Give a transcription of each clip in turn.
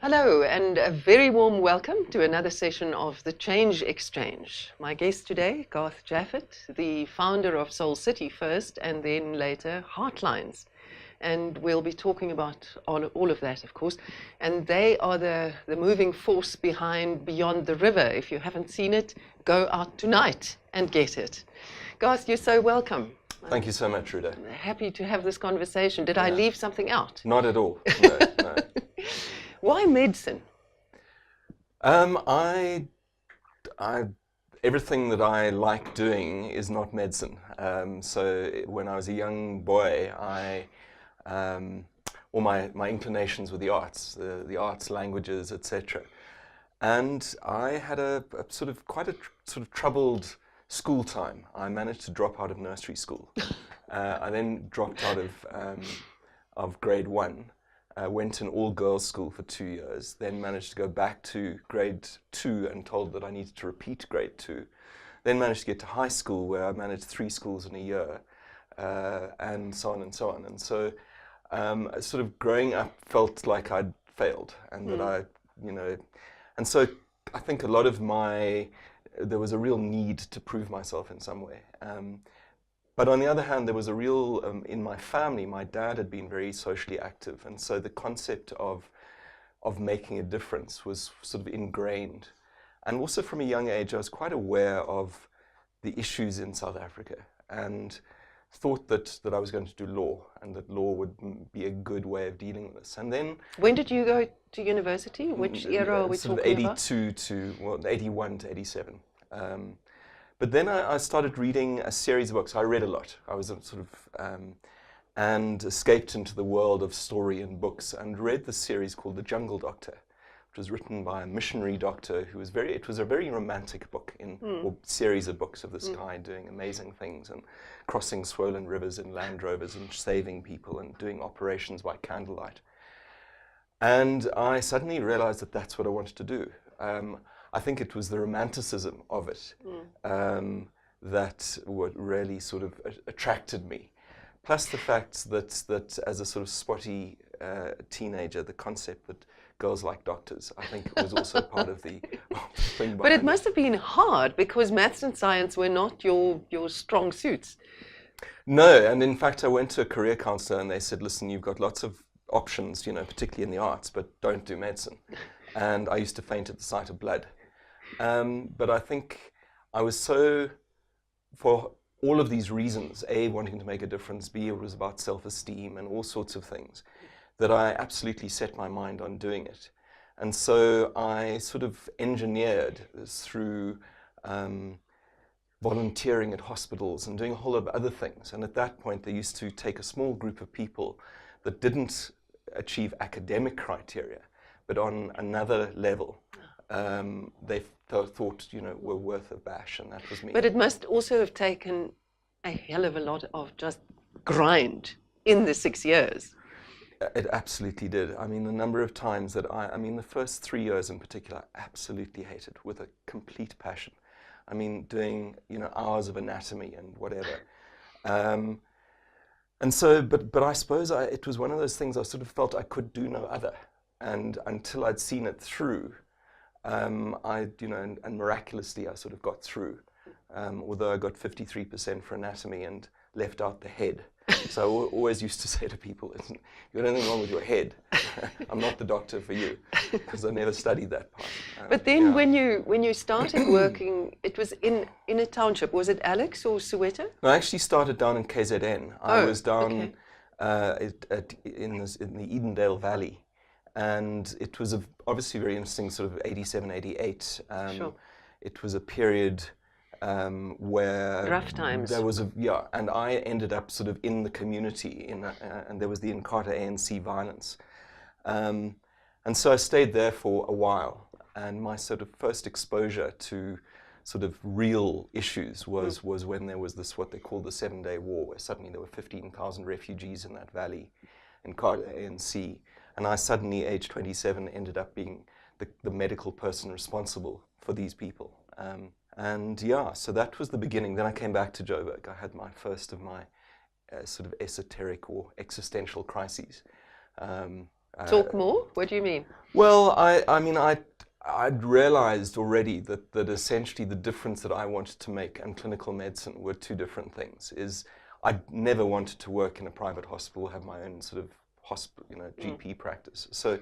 Hello, and a very warm welcome to another session of the Change Exchange. My guest today, Garth Japhet, the founder of Soul City first and then later Heartlines. And we'll be talking about all of that, of course. And they are the moving force behind Beyond the River. If you haven't seen it, go out tonight and get it. Garth, you're so welcome. Thank you so much, Ruda. I'm happy to have this conversation. Did I leave something out? Not at all. No, no. Why medicine? Everything that I like doing is not medicine. So when I was a young boy, all my inclinations were the arts, the arts, languages, etc. And I had quite a troubled school time. I managed to drop out of nursery school. I then dropped out of grade 1. Went to an all-girls school for 2 years, then managed to go back to grade 2 and told that I needed to repeat grade 2. Then managed to get to high school where I managed 3 schools in a year, and so on and so on. And so sort of growing up felt like I'd failed and that and so I think a lot of there was a real need to prove myself in some way. But on the other hand, there was a real, in my family, my dad had been very socially active, and so the concept of making a difference was sort of ingrained. And also from a young age, I was quite aware of the issues in South Africa, and thought that I was going to do law, and that law would be a good way of dealing with this. And then... When did you go to university? Which era are we talking about? Sort of 81 to 87. But then I started reading a series of books. I read a lot. I was and escaped into the world of story and books and read the series called The Jungle Doctor, which was written by a missionary doctor who was it was a very romantic book or series of books of this guy doing amazing things and crossing swollen rivers in Land Rovers and saving people and doing operations by candlelight. And I suddenly realized that that's what I wanted to do. I think it was the romanticism of it that what really sort of attracted me. Plus the fact that as a sort of spotty teenager, the concept that girls like doctors, I think was also part of the thing. But it must have been hard because maths and science were not your strong suits. No, and in fact I went to a career counselor and they said, listen, you've got lots of options, particularly in the arts, but don't do medicine. And I used to faint at the sight of blood. But I think I was for all of these reasons, A, wanting to make a difference, B, it was about self-esteem and all sorts of things, that I absolutely set my mind on doing it. And so I sort of engineered this through volunteering at hospitals and doing a whole lot of other things. And at that point, they used to take a small group of people that didn't achieve academic criteria, but on another level. They thought, were worth a bash, and that was me. But it must also have taken a hell of a lot of just grind in the 6 years. It absolutely did. I mean, the number of times that the first 3 years in particular, I absolutely hated with a complete passion. I mean, doing, hours of anatomy and whatever. And so, but I suppose it was one of those things I sort of felt I could do no other. And until I'd seen it through, and miraculously I sort of got through, although I got 53% for anatomy and left out the head. So I always used to say to people, listen, you've got anything wrong with your head. I'm not the doctor for you, because I never studied that part. But then when you started working, it was in a township. Was it Alex or Soweto? No, I actually started down in KZN. I was down in the Edendale Valley. And it was obviously very interesting, sort of 87, 88. Sure. It was a period where rough times. There was and I ended up sort of in the community, and there was the Inkatha ANC violence. And so I stayed there for a while, and my sort of first exposure to sort of real issues was when there was this, what they called the 7-Day War, where suddenly there were 15,000 refugees in that valley, Inkatha ANC. And I suddenly, age 27, ended up being the medical person responsible for these people. So that was the beginning. Then I came back to Joburg. I had my first of my sort of esoteric or existential crises. Talk more? What do you mean? Well, I'd realized already that essentially the difference that I wanted to make and clinical medicine were two different things. I never wanted to work in a private hospital, have my own sort of hospital, GP practice. So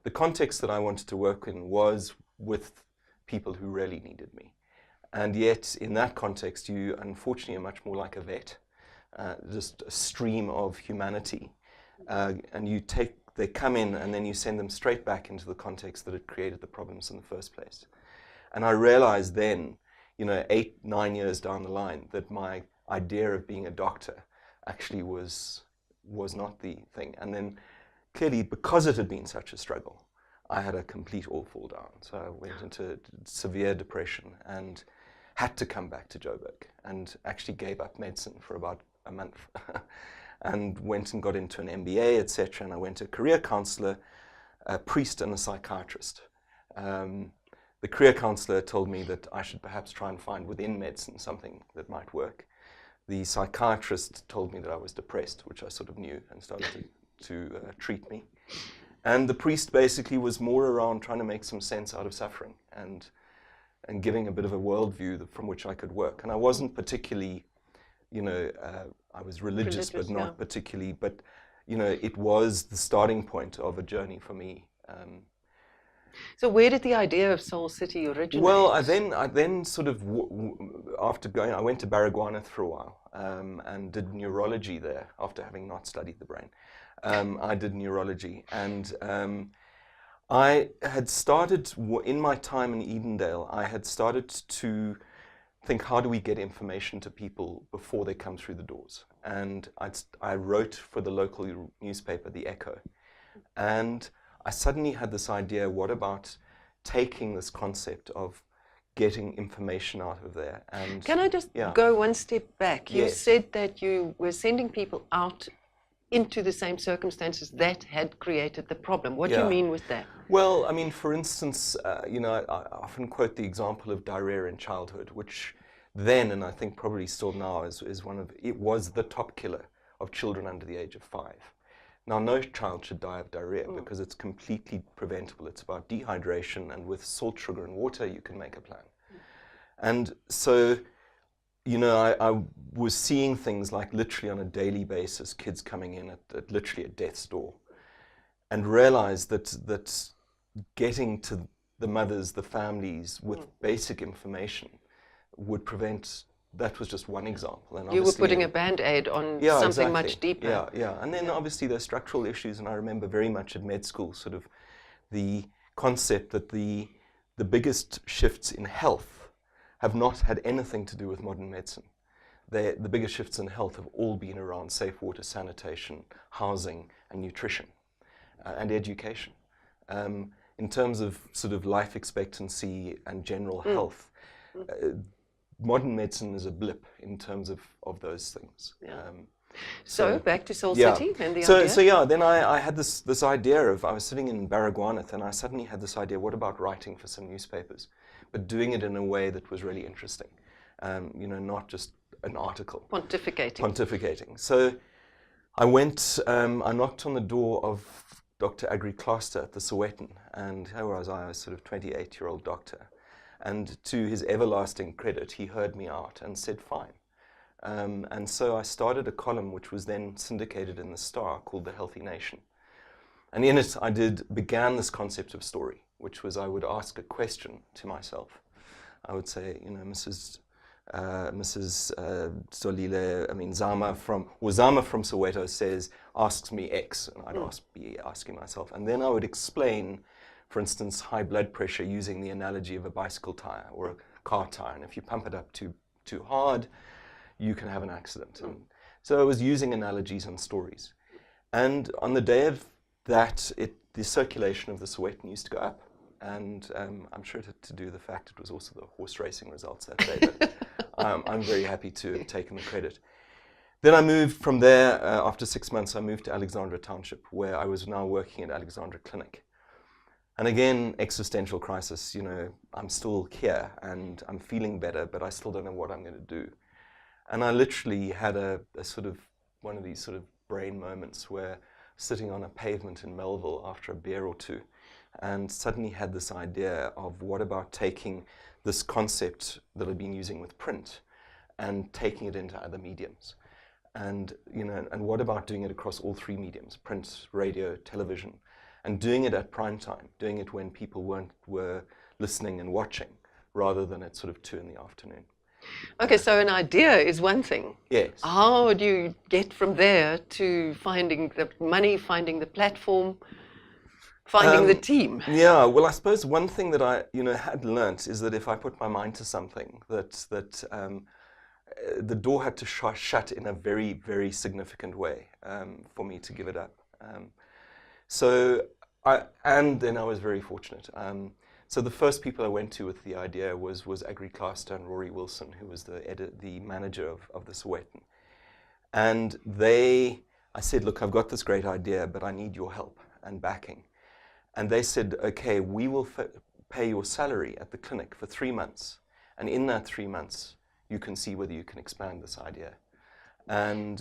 the context that I wanted to work in was with people who really needed me. And yet, in that context, you unfortunately are much more like a vet, just a stream of humanity. And they come in and then you send them straight back into the context that had created the problems in the first place. And I realized then, 8, 9 years down the line, that my idea of being a doctor actually was not the thing. And then clearly, because it had been such a struggle, I had a complete all fall down. So I went into severe depression and had to come back to Joburg and actually gave up medicine for about a month and went and got into an MBA, etc. And I went to a career counselor, a priest and a psychiatrist. The career counselor told me that I should perhaps try and find within medicine something that might work. The psychiatrist told me that I was depressed, which I sort of knew, and started to treat me. And the priest basically was more around trying to make some sense out of suffering and giving a bit of a worldview from which I could work. And I wasn't particularly, I was religious but not particularly, but, it was the starting point of a journey for me. So where did the idea of Soul City originate? Well, I then sort of, after going, I went to Baragwanath for a while and did neurology there after having not studied the brain. I did neurology, and I had started, in my time in Edendale, I had started to think, how do we get information to people before they come through the doors? And I wrote for the local newspaper, The Echo, and I suddenly had this idea, what about taking this concept of getting information out of there? And can I just go one step back? You said that you were sending people out into the same circumstances that had created the problem. What do you mean with that? Well, I mean, for instance, I often quote the example of diarrhea in childhood, which then, and I think probably still now, it was the top killer of children under the age of 5. Now, no child should die of diarrhea because it's completely preventable. It's about dehydration, and with salt, sugar, and water, you can make a plan. And so, I was seeing things like literally on a daily basis, kids coming in at literally at death's door, and realized that getting to the mothers, the families, with basic information would prevent. That was just one example. And you were putting a Band-Aid on something much deeper. Yeah. And then obviously there's structural issues, and I remember very much at med school sort of the concept that the biggest shifts in health have not had anything to do with modern medicine. The biggest shifts in health have all been around safe water, sanitation, housing, and nutrition, and education. In terms of sort of life expectancy and general health, modern medicine is a blip in terms of those things. So back to Soul City and the idea? So then I had this idea of, I was sitting in Baragwanath and I suddenly had this idea, what about writing for some newspapers, but doing it in a way that was really interesting, not just an article. Pontificating. So I went, I knocked on the door of Dr. Agri Cluster at the Sowetan, and here was I, a sort of 28-year-old doctor. And to his everlasting credit, he heard me out and said, fine. And so I started a column which was then syndicated in the Star called The Healthy Nation. And in it, began this concept of story, which was I would ask a question to myself. I would say, Mrs. Zolile, Zama from Soweto asks me X, and I'd be asking myself. And then I would explain, for instance, high blood pressure using the analogy of a bicycle tire or a car tire. And if you pump it up too hard, you can have an accident. And so I was using analogies and stories. And on the day of that, the circulation of the Sowetan used to go up. And I'm sure to do the fact it was also the horse racing results that day. But I'm very happy to have taken the credit. Then I moved from there, after 6 months, I moved to Alexandra Township, where I was now working at Alexandra Clinic. And again, existential crisis, I'm still here and I'm feeling better, but I still don't know what I'm going to do. And I literally had a sort of, one of these sort of brain moments where sitting on a pavement in Melville after a beer or two, and suddenly had this idea of what about taking this concept that I've been using with print and taking it into other mediums. And, and what about doing it across all three mediums, print, radio, television, and doing it at prime time, doing it when people were listening and watching, rather than at sort of 2 in the afternoon. Okay, so an idea is one thing. Yes. How do you get from there to finding the money, finding the platform, finding the team? Yeah, well, I suppose one thing that I, had learnt is that if I put my mind to something, that the door had to shut in a very, very significant way for me to give it up. And then I was very fortunate. So the first people I went to with the idea was Agri Cluster and Rory Wilson, who was the manager of the Sowetan. And I said, look, I've got this great idea, but I need your help and backing. And they said, okay, we will pay your salary at the clinic for 3 months. And in that 3 months, you can see whether you can expand this idea. And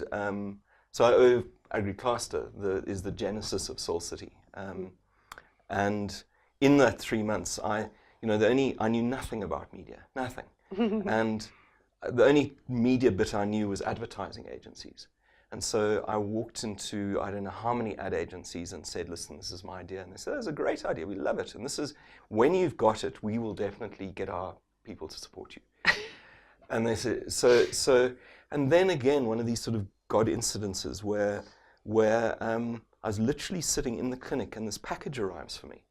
so I owe Agri Cluster is the genesis of Soul City. And in that 3 months, I knew nothing about media, nothing. And the only media bit I knew was advertising agencies. And so I walked into, I don't know how many ad agencies and said, listen, this is my idea. And they said, that's a great idea, we love it. And this is, when you've got it, we will definitely get our people to support you. And they said, and then again, one of these sort of God incidences where I was literally sitting in the clinic and this package arrives for me.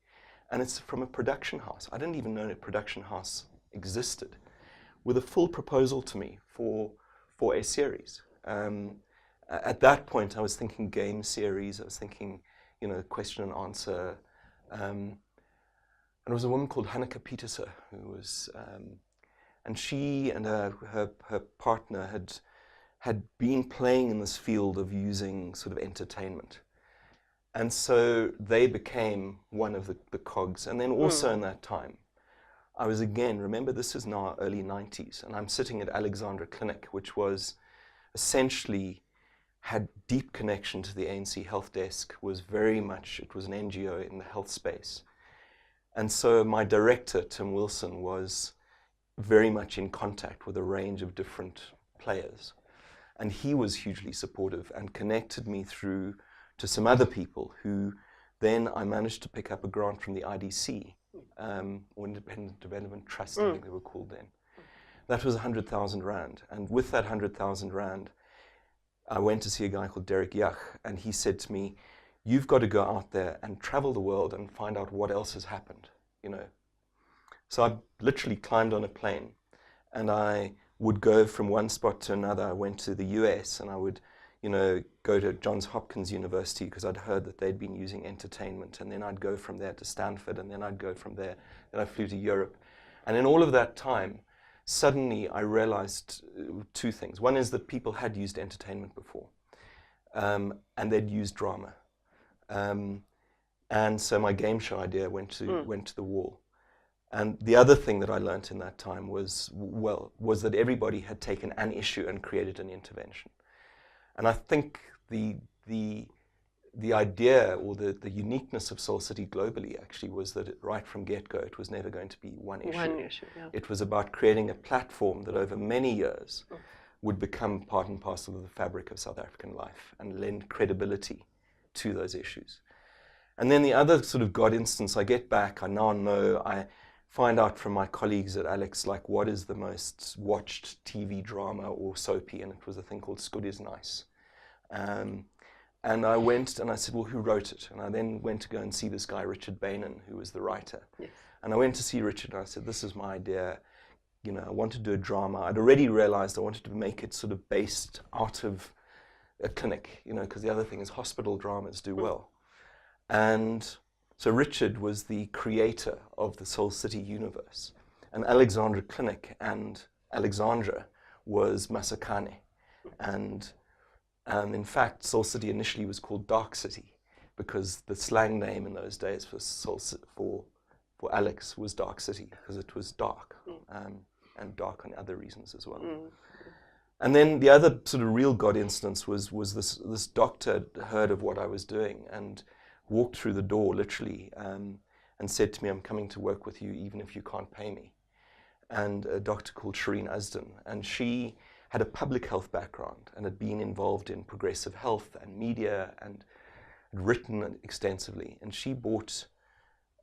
And it's from a production house. I didn't even know a production house existed, with a full proposal to me for a series. At that point, I was thinking game series. I was thinking, question and answer. And there was a woman called Hanneke Pieterse, who was, and she and her partner had been playing in this field of using sort of entertainment. And so they became one of the cogs. And then also in that time, I was again, remember this is now early 90s, and I'm sitting at Alexandra Clinic, which was essentially had deep connection to the ANC Health Desk, it was an NGO in the health space. And so my director, Tim Wilson, was very much in contact with a range of different players. And he was hugely supportive and connected me through to some other people who then I managed to pick up a grant from the IDC, or Independent Development Trust, I think they were called then. That was 100,000 Rand. And with that 100,000 Rand, I went to see a guy called Derek Yach, and he said to me, you've got to go out there and travel the world and find out what else has happened, So I literally climbed on a plane, and I would go from one spot to another. I went to the US, and I would go to Johns Hopkins University because I'd heard that they'd been using entertainment, and then I'd go from there to Stanford, and then I'd go from there, then I flew to Europe. And in all of that time, suddenly I realized 2 things. One is that people had used entertainment before, and they'd used drama. And so my game show idea went to the wall. And the other thing that I learned in that time was that everybody had taken an issue and created an intervention. And I think the idea or the uniqueness of Soul City globally actually was that right from get-go, it was never going to be one issue. One issue, yeah. It was about creating a platform that over many years would become part and parcel of the fabric of South African life and lend credibility to those issues. And then the other sort of God instance, I get back, I now know, I find out from my colleagues at Alex, like, what is the most watched TV drama or soapy, and it was a thing called Skud is Nice. And I went and I said, well, who wrote it? And I then went to go and see this guy, Richard Bainan, who was the writer. Yes. And I went to see Richard and I said, this is my idea. I want to do a drama. I'd already realized I wanted to make it sort of based out of a clinic, because the other thing is hospital dramas do well. And so Richard was the creator of the Soul City universe. And Alexandra Clinic and Alexandra was Masakane. And in fact, Soul City initially was called Dark City because the slang name in those days for Alex was Dark City because it was dark, and dark on other reasons as well. And then the other sort of real God instance was this doctor heard of what I was doing and walked through the door literally and said to me, I'm coming to work with you even if you can't pay me. And a doctor called Shireen Usden, and she had a public health background and had been involved in progressive health and media and had written extensively. And she brought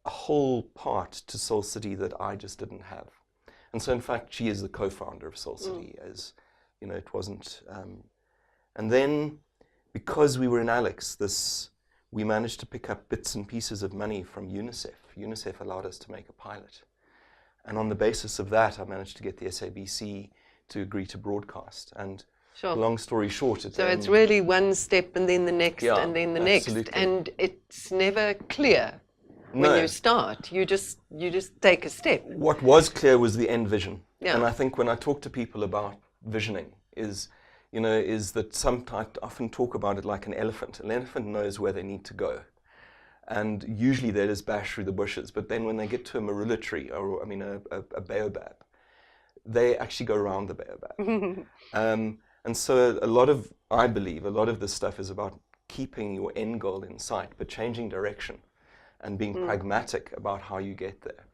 a whole part to Soul City that I just didn't have. And so, in fact, she is the co-founder of Soul City, as you know, it wasn't. And then, because we were in Alex, we managed to pick up bits and pieces of money from UNICEF. UNICEF allowed us to make a pilot. And on the basis of that, I managed to get the SABC to agree to broadcast. And Sure. long story short, So it's really one step and then the next and then the absolutely. next. And it's never clear when No. you start. You just take a step. What was clear was the end vision. Yeah. And I think when I talk to people about visioning is that I often talk about it like an elephant. An elephant knows where they need to go. And usually they just bash through the bushes. But then when they get to a marula tree, or a baobab, they actually go around the baobab. And so I believe a lot of this stuff is about keeping your end goal in sight, but changing direction and being pragmatic about how you get there.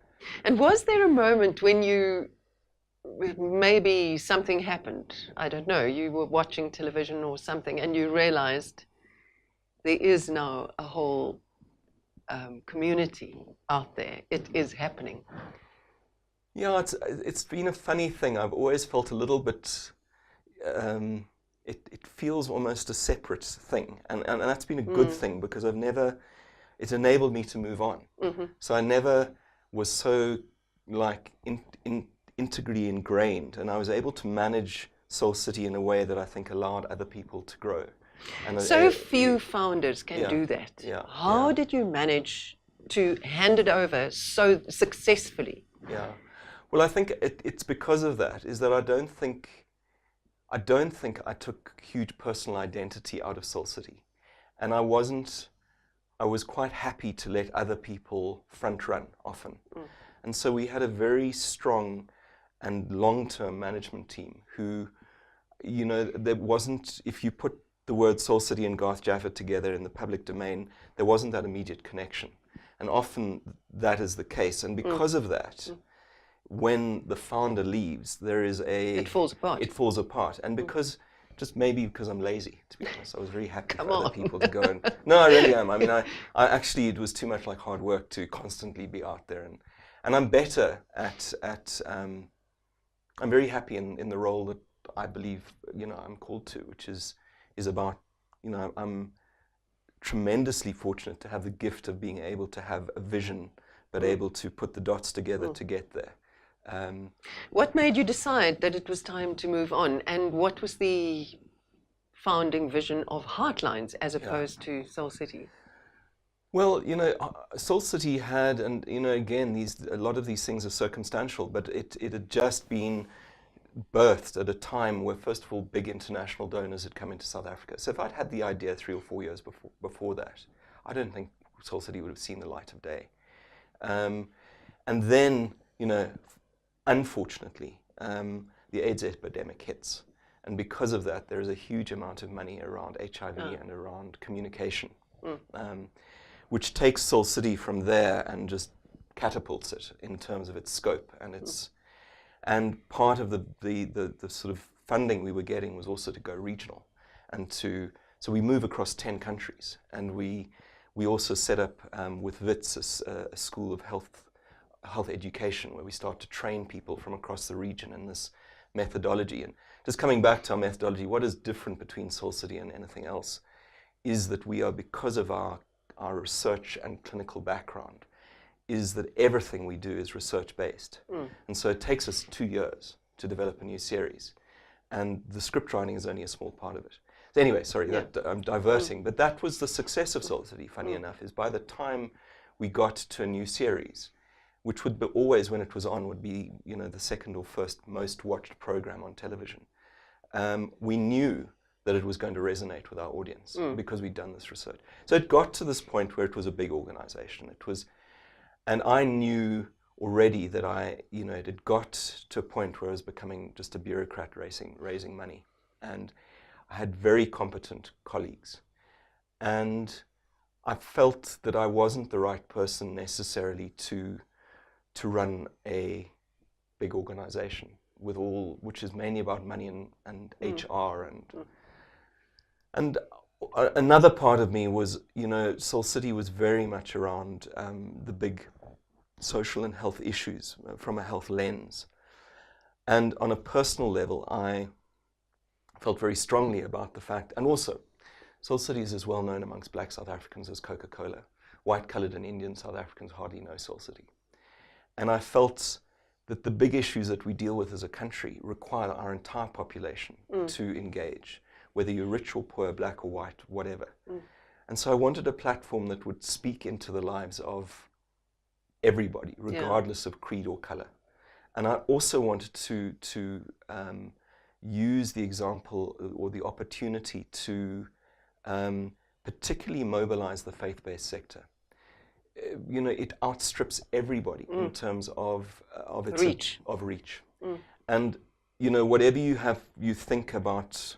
And was there a moment when maybe something happened? I don't know, you were watching television or something and you realized there is now a whole community out there. It is happening. Yeah, it's been a funny thing. I've always felt a little bit, it feels almost a separate thing. And that's been a good thing because it's enabled me to move on. So I never was so integrally ingrained, and I was able to manage Soul City in a way that I think allowed other people to grow. And so few founders can do that. Yeah, How did you manage to hand it over so successfully? Yeah. Well, I think it's because of that, is that I don't think I took huge personal identity out of Soul City. And I was quite happy to let other people front run often. And so we had a very strong and long-term management team who, there wasn't, if you put the word Soul City and Garth Japhet together in the public domain, there wasn't that immediate connection. And often that is the case. And because of that, when the founder leaves, it falls apart. It falls apart. And maybe because I'm lazy, to be honest. I was very happy for other people to go and... No, I really am. I mean, I actually, it was too much like hard work to constantly be out there. And I'm better I'm very happy in the role that I believe, I'm called to, which is about, I'm tremendously fortunate to have the gift of being able to have a vision, but able to put the dots together to get there. What made you decide that it was time to move on, and what was the founding vision of Heartlines as opposed to Soul City? Well, Soul City had, and again, a lot of these things are circumstantial, but it had just been birthed at a time where, first of all, big international donors had come into South Africa. So if I'd had the idea 3 or 4 years before that, I don't think Soul City would have seen the light of day. And then, unfortunately, the AIDS epidemic hits. And because of that, there is a huge amount of money around HIV and around communication, which takes Soul City from there and just catapults it in terms of its scope and its... And part of the sort of funding we were getting was also to go regional, and so we move across 10 countries, and we also set up with WITS a school of health education where we start to train people from across the region in this methodology. And just coming back to our methodology, what is different between Soul City and anything else is that we are, because of our research and clinical background, is that everything we do is research-based. And so it takes us 2 years to develop a new series. And the script writing is only a small part of it. So anyway, sorry, I'm diverting. But that was the success of Soul City, funny enough, is by the time we got to a new series, which would be always, when it was on, would be the second or first most watched program on television, we knew that it was going to resonate with our audience because we'd done this research. So it got to this point where it was a big organization. And I knew already that it had got to a point where I was becoming just a bureaucrat raising money. And I had very competent colleagues. And I felt that I wasn't the right person necessarily to run a big organization which is mainly about money and HR and another part of me was, Soul City was very much around the big social and health issues from a health lens. And on a personal level, I felt very strongly about the fact, and also Soul City is as well known amongst black South Africans as Coca-Cola. White, coloured and Indian South Africans hardly know Soul City. And I felt that the big issues that we deal with as a country require our entire population to engage, whether you're rich or poor, black or white, whatever. And so I wanted a platform that would speak into the lives of everybody, regardless of creed or colour. And I also wanted to use the example or the opportunity to particularly mobilize the faith-based sector. It outstrips everybody in terms of its reach. And whatever you think about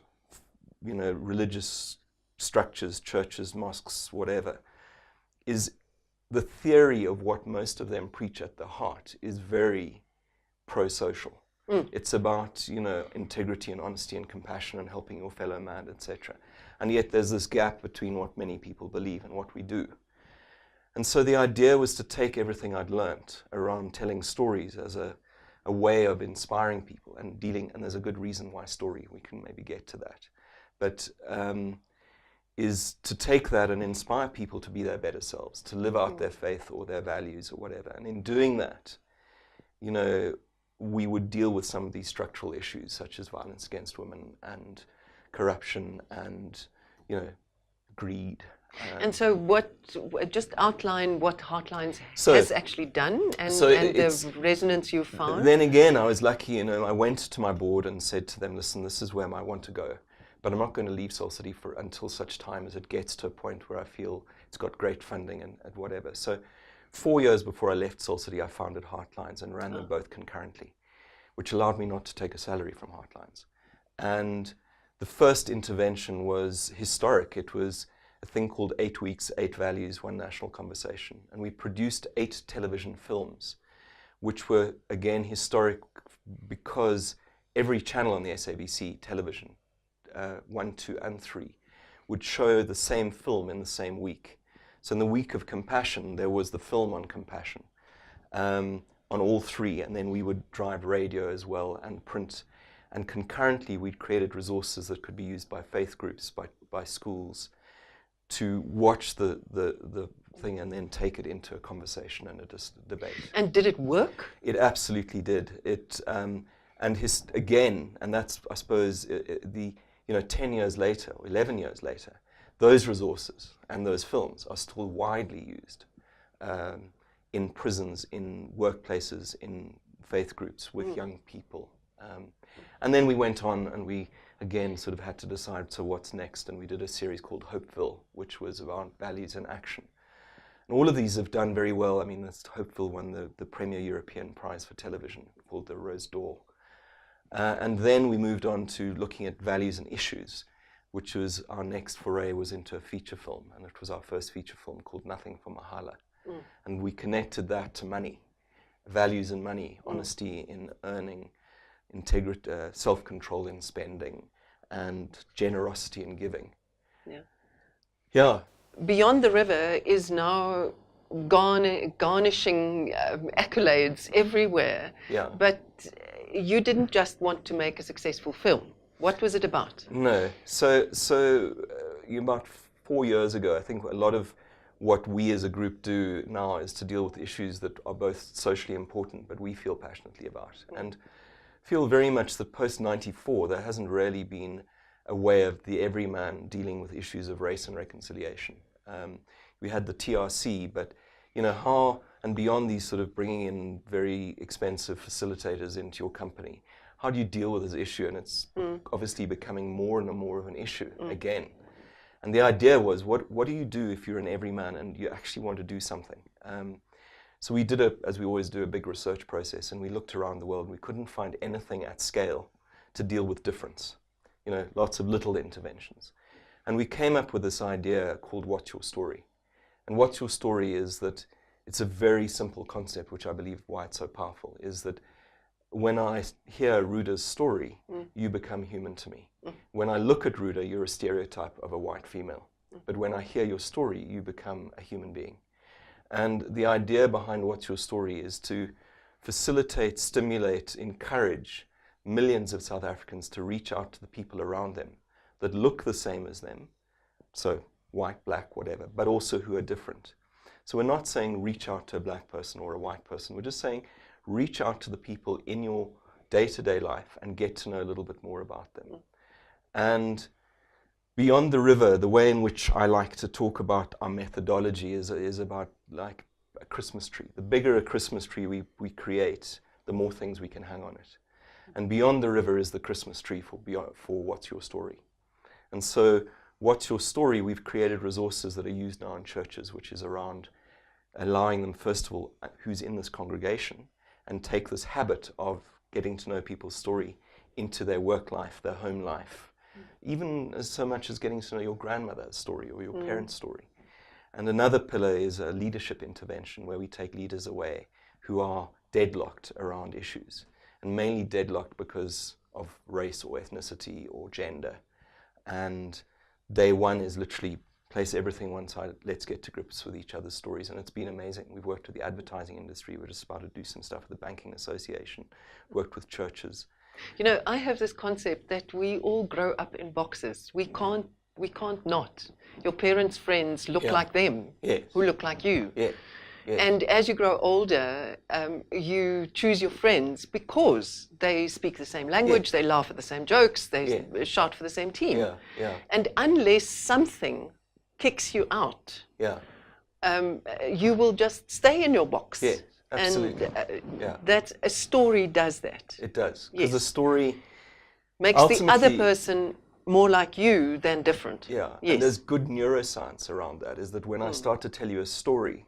religious structures, churches, mosques, whatever, is the theory of what most of them preach at the heart is very pro-social. It's about integrity and honesty and compassion and helping your fellow man, etc. And yet there's this gap between what many people believe and what we do. And so the idea was to take everything I'd learnt around telling stories as a way of inspiring people and dealing, and there's a good reason why story, we can maybe get to that, but is to take that and inspire people to be their better selves, to live out their faith or their values or whatever. And in doing that, we would deal with some of these structural issues such as violence against women and corruption and, greed. And so just outline what Heartlines has actually done and the resonance you found? Then again, I was lucky, I went to my board and said to them, listen, this is where I want to go, but I'm not going to leave Soul City until such time as it gets to a point where I feel it's got great funding and whatever. So 4 years before I left Soul City, I founded Heartlines and ran them both concurrently, which allowed me not to take a salary from Heartlines. And the first intervention was historic. It was a thing called 8 Weeks, 8 Values, 1 National Conversation. And we produced 8 television films, which were, again, historic because every channel on the SABC television, 1, 2, and 3, would show the same film in the same week. So in the week of compassion, there was the film on compassion on all 3, and then we would drive radio as well and print. And concurrently, we'd created resources that could be used by faith groups, by schools, to watch the thing and then take it into a conversation and a debate. And did it work? It absolutely did. It again, and that's, I suppose, 10 years later or 11 years later, those resources and those films are still widely used in prisons, in workplaces, in faith groups with young people. And then we went on and we again sort of had to decide, so what's next? And we did a series called Hopeville, which was about values and action. And all of these have done very well. I mean, Hopeville won the Premier European Prize for Television called the Rose d'Or. And then we moved on to looking at values and issues, which was our next foray was into a feature film. And it was our first feature film called Nothing for Mahala. And we connected that to money, values and money, honesty in earning, integrity, self-control in spending, and generosity in giving. Yeah. Beyond the River is now garnishing accolades everywhere. Yeah. But you didn't just want to make a successful film. What was it about? No. So about 4 years ago, I think a lot of what we as a group do now is to deal with issues that are both socially important, but we feel passionately about. And feel very much that post-94, there hasn't really been a way of the everyman dealing with issues of race and reconciliation. We had the TRC, but how, and beyond these sort of bringing in very expensive facilitators into your company, how do you deal with this issue? And it's obviously becoming more and more of an issue again. And the idea was, what do you do if you're an everyman and you actually want to do something? So we did, as we always do, a big research process, and we looked around the world. We couldn't find anything at scale to deal with difference. Lots of little interventions. And we came up with this idea called What's Your Story? And what's your story is that it's a very simple concept, which I believe why it's so powerful, is that when I hear Ruda's story, you become human to me. When I look at Ruda, you're a stereotype of a white female. But when I hear your story, you become a human being. And the idea behind What's Your Story is to facilitate, stimulate, encourage millions of South Africans to reach out to the people around them that look the same as them, so white, black, whatever, but also who are different. So we're not saying reach out to a black person or a white person. We're just saying reach out to the people in your day-to-day life and get to know a little bit more about them. And beyond the river, the way in which I like to talk about our methodology is about like a Christmas tree. The bigger a Christmas tree we create, the more things we can hang on it. And beyond the river is the Christmas tree for What's Your Story. And so What's Your Story, we've created resources that are used now in churches, which is around allowing them, first of all, who's in this congregation, and take this habit of getting to know people's story into their work life, their home life, even as so much as getting to know your grandmother's story or your parents' story. And another pillar is a leadership intervention where we take leaders away who are deadlocked around issues, and mainly deadlocked because of race or ethnicity or gender. And day one is literally place everything one side, let's get to grips with each other's stories. And it's been amazing. We've worked with the advertising industry. We're just about to do some stuff with the Banking Association, worked with churches. You know, I have this concept that we all grow up in boxes. We can't not. Your parents' friends look like them, who look like you. And as you grow older, you choose your friends because they speak the same language, they laugh at the same jokes, they shout for the same team. And unless something kicks you out, you will just stay in your box. Absolutely. And that a story does that. It does. Because the story makes the other person more like you than different. And there's good neuroscience around that, is that when I start to tell you a story,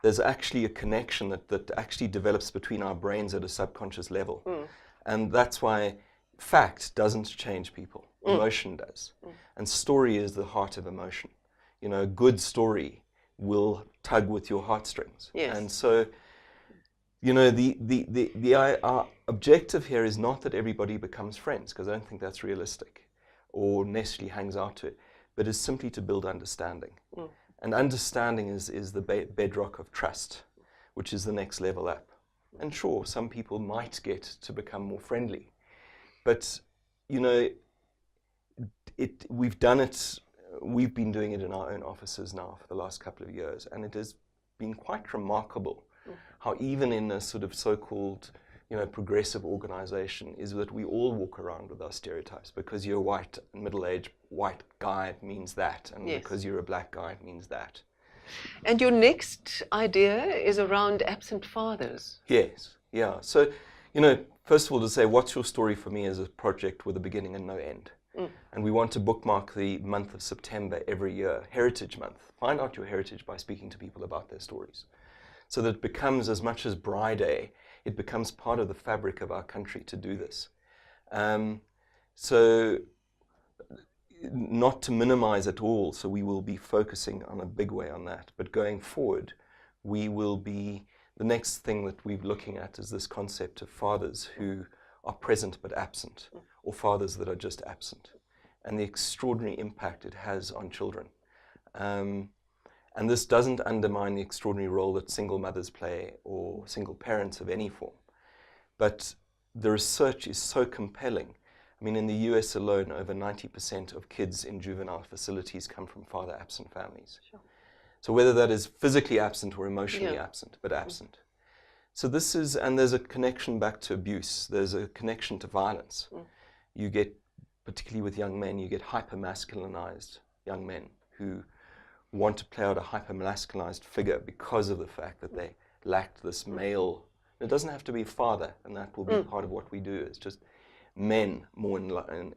there's actually a connection that actually develops between our brains at a subconscious level. And that's why fact doesn't change people. Emotion does. And story is the heart of emotion. You know, a good story will tug with your heartstrings. And so, you know, our objective here is not that everybody becomes friends, because I don't think that's realistic or necessarily hangs out to it, but is simply to build understanding. And understanding is the bedrock of trust, which is the next level up. And sure, some people might get to become more friendly, but you know, we've been doing it in our own offices now for the last couple of years, and it has been quite remarkable how even in a sort of so-called, you know, progressive organization, is that we all walk around with our stereotypes. Because you're white, middle-aged white guy, it means that, and because you're a black guy, it means that. And your next idea is around absent fathers. So, you know, first of all, to say What's Your Story for me is a project with a beginning and no end. And we want to bookmark the month of September every year, Heritage Month. Find out your heritage by speaking to people about their stories. So that it becomes, as much as Bride Day, it becomes part of the fabric of our country to do this. So not to minimize at all, so we will be focusing on a big way on that. But going forward, we will be, the next thing that we're looking at is this concept of fathers who are present but absent, or fathers that are just absent, and the extraordinary impact it has on children. And this doesn't undermine the extraordinary role that single mothers play or single parents of any form. But the research is so compelling. I mean, in the US alone, over 90% of kids in juvenile facilities come from father-absent families. So whether that is physically absent or emotionally absent, but absent. So this is, and there's a connection back to abuse. There's a connection to violence. You get, particularly with young men, you get hyper-masculinized young men who want to play out a hyper-masculinized figure because of the fact that they lacked this male. It doesn't have to be father, and that will be part of what we do. It's just men more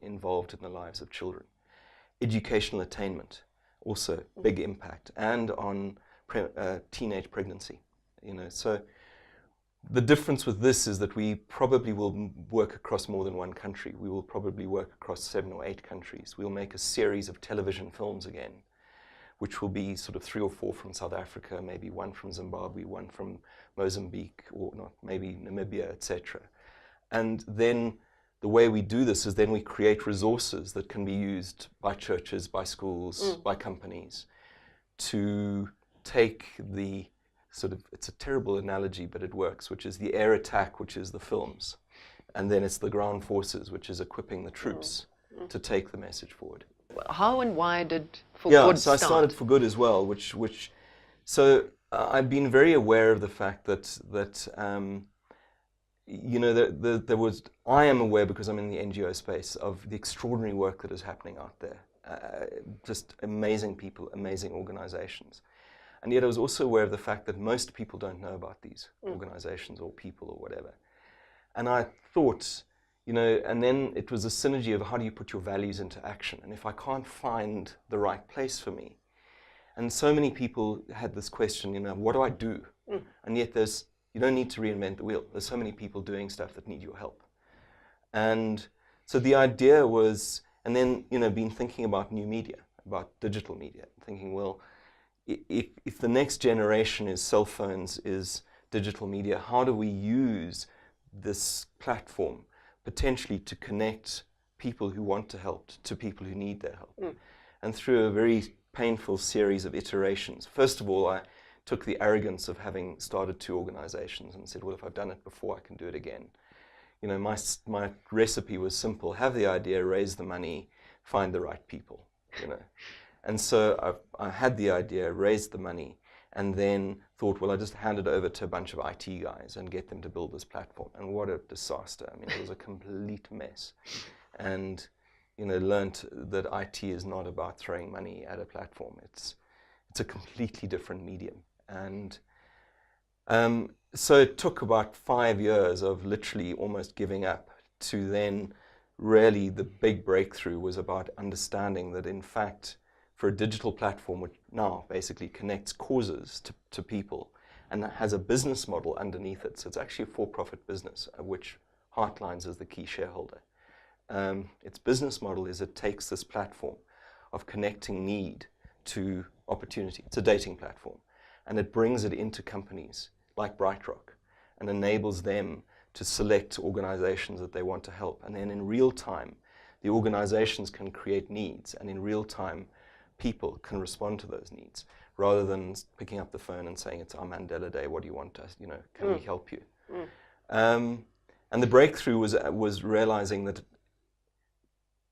involved in the lives of children. Educational attainment, also big impact, and on teenage pregnancy. You know, so the difference with this is that we probably will work across more than one country. We will probably work across 7 or 8 countries. We'll make a series of television films again, which will be sort of 3 or 4 from South Africa, maybe 1 from Zimbabwe, 1 from Mozambique, or not, maybe Namibia, etc. And then the way we do this is then we create resources that can be used by churches, by schools, by companies to take the sort of, it's a terrible analogy, but it works, which is the air attack, which is the films. And then it's the ground forces, which is equipping the troops to take the message forward. How and why did For Good so I started For Good as well, so I've been very aware of the fact that you know, I am aware, because I'm in the NGO space, of the extraordinary work that is happening out there. Just amazing people, amazing organizations. And yet I was also aware of the fact that most people don't know about these organizations or people or whatever. And I thought, you know, and then it was a synergy of how do you put your values into action? And if I can't find the right place for me, and so many people had this question, you know, what do I do? And yet you don't need to reinvent the wheel. There's so many people doing stuff that need your help. And so the idea was, and then, you know, been thinking about new media, about digital media, thinking, well, if the next generation is cell phones, is digital media, how do we use this platform potentially to connect people who want to help to people who need their help? And through a very painful series of iterations, first of all, I took the arrogance of having started 2 organizations and said, well, if I've done it before, I can do it again. You know, my recipe was simple: have the idea, raise the money, find the right people, you know. And so I had the idea, raised the money, and then thought, well, I just hand it over to a bunch of IT guys and get them to build this platform. And what a disaster. I mean, it was a complete mess. And, you know, learned that IT is not about throwing money at a platform. It's a completely different medium. And so it took about 5 years of literally almost giving up to then really the big breakthrough was about understanding that, in fact, for a digital platform which now basically connects causes to people and has a business model underneath it, so it's actually a for-profit business, of which Heartlines is the key shareholder. Its business model is it takes this platform of connecting need to opportunity. It's a dating platform. And it brings it into companies like BrightRock and enables them to select organizations that they want to help. And then in real time, the organizations can create needs, and in real time, people can respond to those needs, rather than picking up the phone and saying, it's our Mandela Day, what do you want us, you know, can we help you? And the breakthrough was realizing that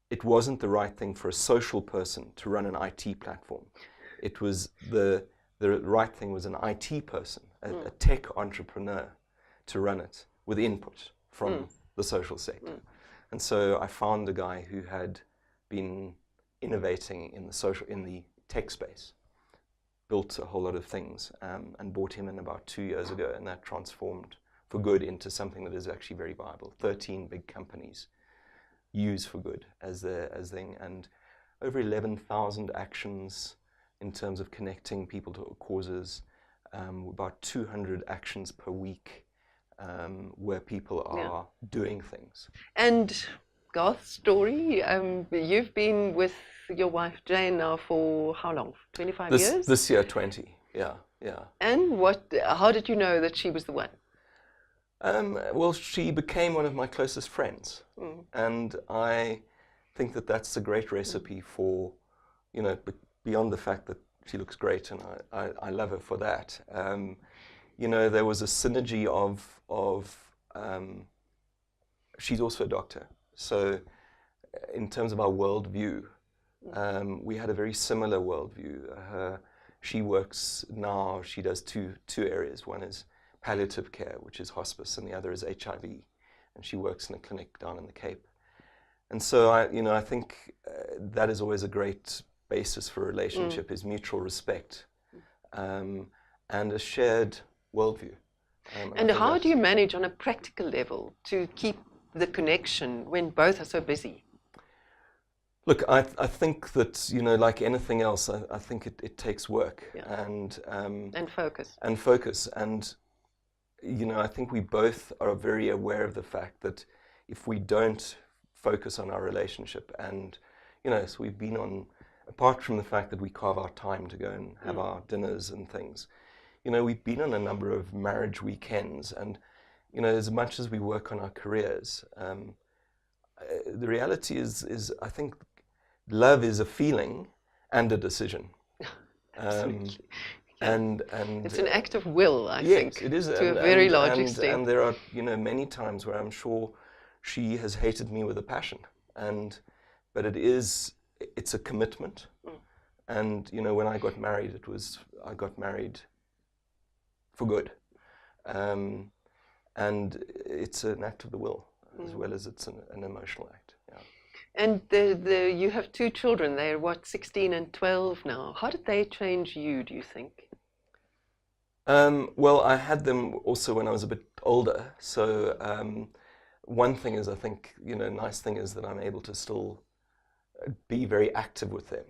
it wasn't the right thing for a social person to run an IT platform. It was the right thing was an IT person, a tech entrepreneur, to run it with input from the social sector. And so I found a guy who had been innovating in the tech space, built a whole lot of things, and brought him in about 2 years ago, and that transformed For Good into something that is actually very viable. 13 big companies use For Good as thing, and over 11,000 actions in terms of connecting people to causes, about 200 actions per week, where people are doing things. And Garth's story, you've been with your wife Jane now for how long? 25 years? This year, 20, yeah. And how did you know that she was the one? Well, she became one of my closest friends. And I think that that's a great recipe for, you know, beyond the fact that she looks great, and I love her for that. You know, there was a synergy of she's also a doctor. So in terms of our worldview, we had a very similar worldview. She works now, she does two areas. One is palliative care, which is hospice, and the other is HIV. And she works in a clinic down in the Cape. And so I think that is always a great basis for a relationship, is mutual respect and a shared worldview. And how do you manage on a practical level to keep the connection when both are so busy? Look, I think that, you know, like anything else, I think it takes work and focus. And focus. And, you know, I think we both are very aware of the fact that if we don't focus on our relationship, and, you know, so we've been on apart from the fact that we carve our time to go and have our dinners and things, you know, we've been on a number of marriage weekends, and, you know, as much as we work on our careers, the reality is I think love is a feeling and a decision. Absolutely. And it's an act of will, I yes, think, it is, to a very large extent. And there are, you know, many times where I'm sure she has hated me with a passion, but it's a commitment. And, you know, when I got married, I got married for good. And it's an act of the will, as well as it's an emotional act. Yeah. And you have two children. They're, what, 16 and 12 now. How did they change you, do you think? Well, I had them also when I was a bit older. So one thing is, I think, you know, nice thing is that I'm able to still be very active with them.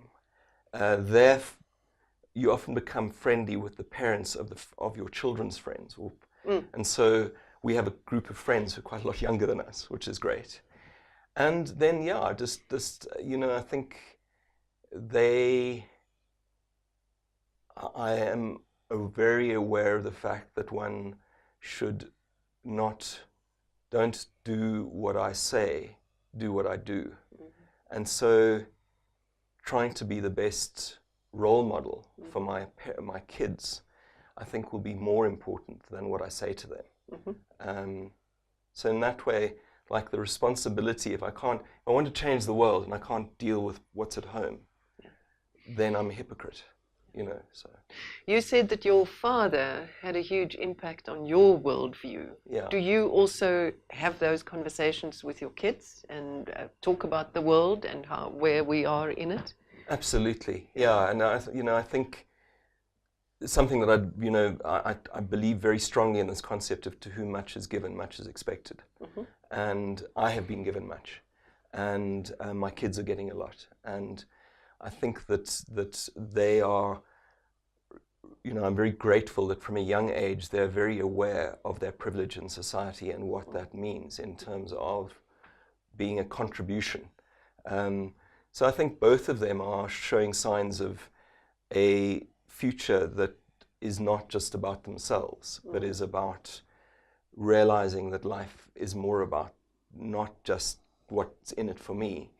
You often become friendly with the parents of your children's friends. And so we have a group of friends who are quite a lot younger than us, which is great. And then, yeah, just you know, I think I am very aware of the fact that one don't do what I say, do what I do. And so trying to be the best role model for my kids, I think, will be more important than what I say to them. So in that way, like the responsibility, if I want to change the world and I can't deal with what's at home, then I'm a hypocrite, you know. So you said that your father had a huge impact on your worldview. Yeah. Do you also have those conversations with your kids and talk about the world and where we are in it? Absolutely, yeah. And I think something that I believe very strongly in this concept of to whom much is given, much is expected. And I have been given much, and my kids are getting a lot. And I think that they are, you know, I'm very grateful that from a young age they're very aware of their privilege in society and what that means in terms of being a contribution. So I think both of them are showing signs of a future that is not just about themselves, but is about realizing that life is more about not just what's in it for me,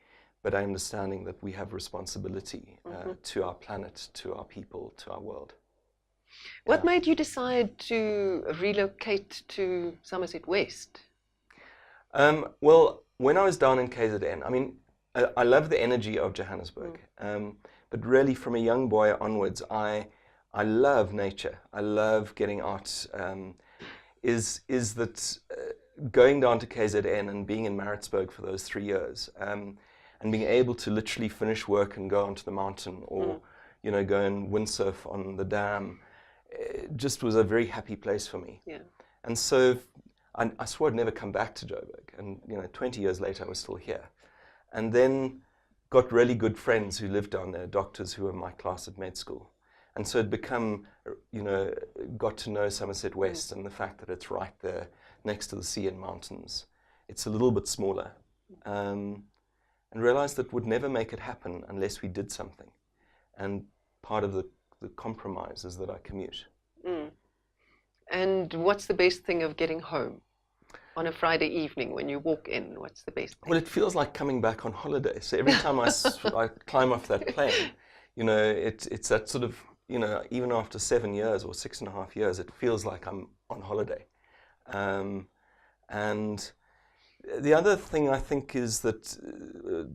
but understanding that we have responsibility to our planet, to our people, to our world. What made you decide to relocate to Somerset West? Well, when I was down in KZN, I mean, I love the energy of Johannesburg, but really from a young boy onwards, I love nature. I love getting out. Is that going down to KZN and being in Maritzburg for those 3 years, and being able to literally finish work and go onto the mountain, or you know, go and windsurf on the dam, it just was a very happy place for me. Yeah. And so I swore I'd never come back to Joburg, and you know, 20 years later I was still here. And then got really good friends who lived down there, doctors who were in my class at med school. And so it become, you know, got to know Somerset West and the fact that it's right there next to the sea and mountains. It's a little bit smaller. And realized that would never make it happen unless we did something. And part of the compromise is that I commute. And what's the best thing of getting home? On a Friday evening when you walk in, what's the best thing? Well, it feels like coming back on holiday. So every time I climb off that plane, you know, it's that sort of, you know, even after 7 years or 6.5 years, it feels like I'm on holiday. And the other thing I think is that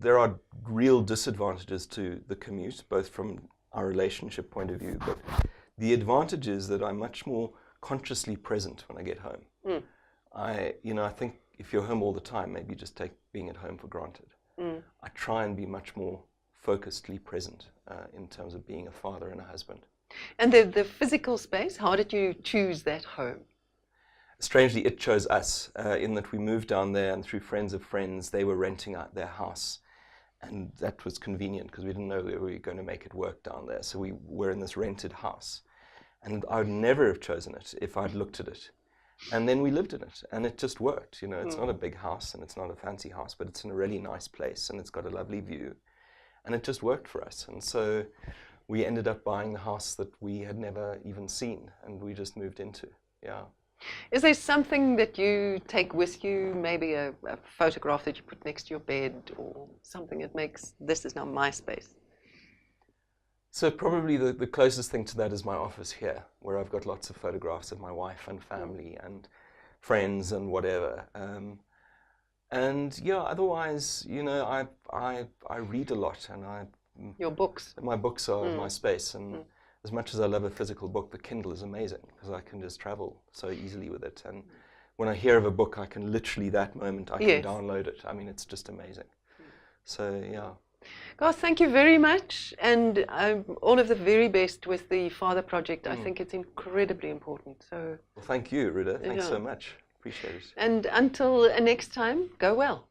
there are real disadvantages to the commute, both from our relationship point of view, but the advantage is that I'm much more consciously present when I get home. I think if you're home all the time, maybe just take being at home for granted. I try and be much more focusedly present in terms of being a father and a husband. And the physical space, how did you choose that home? Strangely, it chose us in that we moved down there, and through friends of friends, they were renting out their house. And that was convenient because we didn't know we were going to make it work down there. So we were in this rented house. And I would never have chosen it if I'd looked at it. And then we lived in it, and it just worked. You know, it's not a big house and it's not a fancy house, but it's in a really nice place and it's got a lovely view. and it just worked for us. And so we ended up buying the house that we had never even seen, and we just moved into. Yeah. Is there something that you take with you, maybe a photograph that you put next to your bed, or something that makes this is now my space? So probably the closest thing to that is my office here, where I've got lots of photographs of my wife and family and friends and whatever. And yeah, otherwise, you know, I read a lot, and Your books. my books are my space. And as much as I love a physical book, the Kindle is amazing because I can just travel so easily with it. And when I hear of a book, I can literally that moment I can download it. I mean, it's just amazing. So yeah. Garth, thank you very much, and all of the very best with the Father Project. I think it's incredibly important. So, well, thank you, Ruda. Thanks so much. Appreciate it. And until next time, go well.